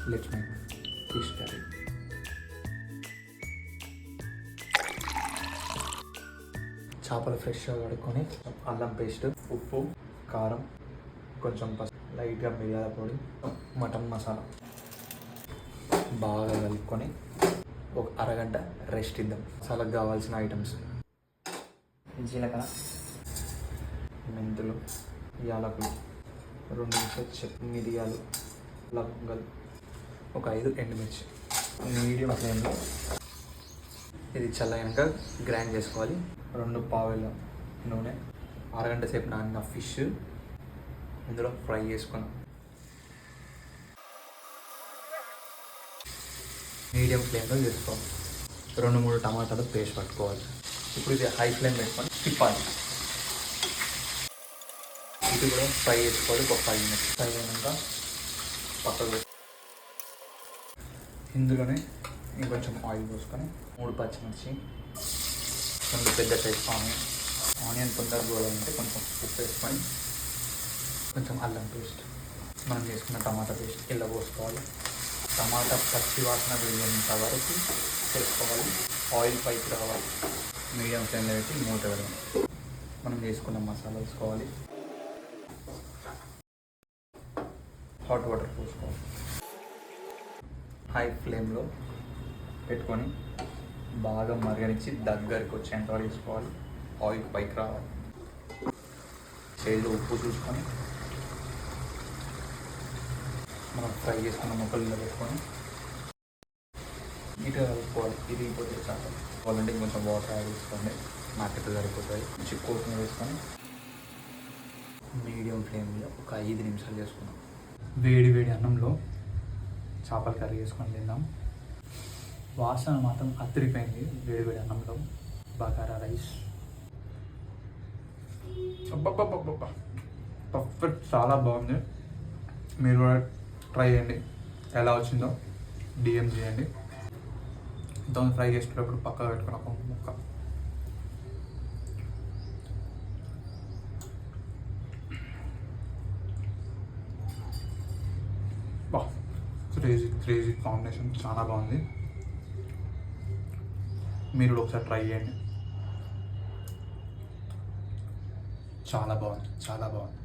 Let's make fish curry. చేపలు ఫ్రెష్గా కడుక్కొని అల్లం పేస్ట్, ఉప్పు, కారం, కొంచెం పసుపు, లైట్గా మిరియాల పొడి, మటన్ మసాలా బాగా కలుపుకొని ఒక అరగంట రెస్ట్ ఇద్దాం. మసాలాకు కావాల్సిన ఐటమ్స్: జీలకర్ర, మెంతులు, యాలకులు, 2 మిరియాలు, లవంగాలు, ఒక 5 ఎండుమిర్చి. మీడియం ఫ్లేమ్లో ఇది చల్లగాక గ్రైండ్ చేసుకోవాలి. 2 పావుల నూనె, అరగంట సేపు నానిన ఫిష్ ఇందులో ఫ్రై చేసుకున్నాం. మీడియం ఫ్లేమ్లో చేసుకోవాలి. 2-3 టమాటాలు పేస్ట్ పట్టుకోవాలి. ఇప్పుడు ఇది హై ఫ్లేమ్ పెట్టుకొని తిప్పాలి. ఇది కూడా ఫ్రై చేసుకోవాలి. ఒక 5 మినిట్స్ ఫ్రై అయినాక పక్కకు. ఇందులోనే ఇంకొంచెం ఆయిల్ పోసుకొని 3 పచ్చిమిర్చి, 2 పెద్ద సైజ్ ఆనియన్ తొందరగా పోవాలంటే కొంచెం ఉప్పు వేసుకొని, కొంచెం అల్లం పేస్ట్, మనం చేసుకున్న టమాటా పేస్ట్ ఇలా పోసుకోవాలి. టమాటా పచ్చి వాసన వెళ్ళేంత వరకు చేసుకోవాలి. ఆయిల్ పైకి రావాలి. మీడియం ఫ్లేమ్లో పెట్టి మూత వేయాలి. మనం చేసుకున్న మసాలా వేసుకోవాలి. హాట్ వాటర్ పోసుకోవాలి. హై ఫ్లేమ్లో పెట్టుకొని బాగా మరగనిచ్చి దగ్గరికి వచ్చేంత వరకు వేసుకోవాలి. ఆయిల్ పైకి రావాలి. సైడ్లో ఉప్పు చూసుకొని మనం ఫ్రై చేసుకున్న ముక్కలు పెట్టుకొని నీట్గా కలుపుకోవాలి. ఇరిగిపోతే చాలా కావాలంటే కొంచెం వాటర్ యాడ్ చేసుకోండి. నాకైతే సరిపోతుంది. కొంచెం కొత్తిమీర వేసుకొని మీడియం ఫ్లేమ్లో ఒక 5 నిమిషాలు చేసుకున్నాం. వేడి వేడి అన్నంలో చేపల కర్రీ వేసుకొని తిందాం. వాసన మాత్రం అదిరిపోయింది. వేడి వేడి అన్నంలో బగారా రైస్ అబ్బబ్బబ్బబ్బా పర్ఫెక్ట్, చాలా బాగుంది. మీరు కూడా ట్రై చేయండి. ఎలా వచ్చిందో డిఎం చేయండి. దాన్ని ఫ్రై చేసుకునేటప్పుడు పక్కగా పెట్టుకుని ఒక ముక్క బా క్రేజీ కాంబినేషన్, చాలా బాగుంది. మీరు కూడా ఒకసారి ట్రై చేయండి. చాలా బాగుంది.